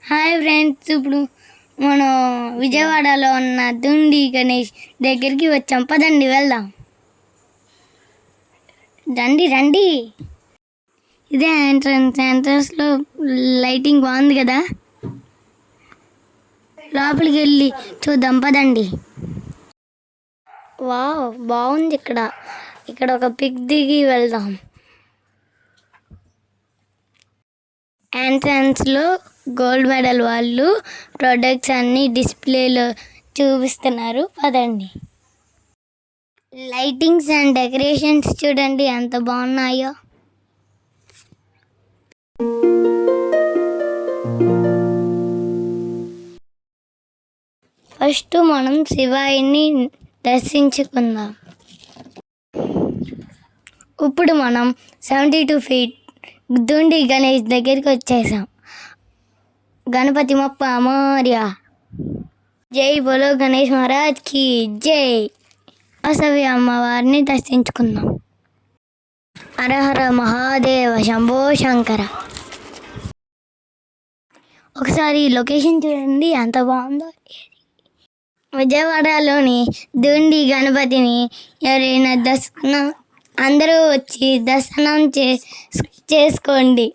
Hi friends, ఇప్పుడు మనం విజయవాడలో ఉన్న దుండి గణేష్ దగ్గరికి వచ్చాం. పదండి వెళ్దాం. రండి రండి. ఇదే ఎంట్రన్స్లో లైటింగ్ బాగుంది కదా, లోపలికి వెళ్ళి చూద్దాం. పదండి. వావ్, బాగుంది. ఇక్కడ ఒక పిక్ దిగి వెళ్దాం. ఎంట్రన్స్లో గోల్డ్ మెడల్ వాళ్ళు ప్రొడక్ట్స్ అన్నీ డిస్ప్లేలో చూపిస్తున్నారు. పదండి. లైటింగ్స్ అండ్ డెకరేషన్స్ చూడండి ఎంత బాగున్నాయో. ఫస్ట్ మనం శివాయిని దర్శించుకుందాం. ఇప్పుడు మనం 72 feet దుండి గణేష్ దగ్గరికి వచ్చేసాం. గణపతి మొప్ప మోర్య. జై బోలో గణేష్ మహారాజ్ కి జై. వాసవి అమ్మవారిని దర్శించుకుందాం. హరహర మహాదేవ శంభో శంకర. ఒకసారి లొకేషన్ చూడండి ఎంత బాగుందో. విజయవాడలోని దుండి గణపతిని ఎవరైనా అందరూ వచ్చి దర్శనం చేసుకోండి.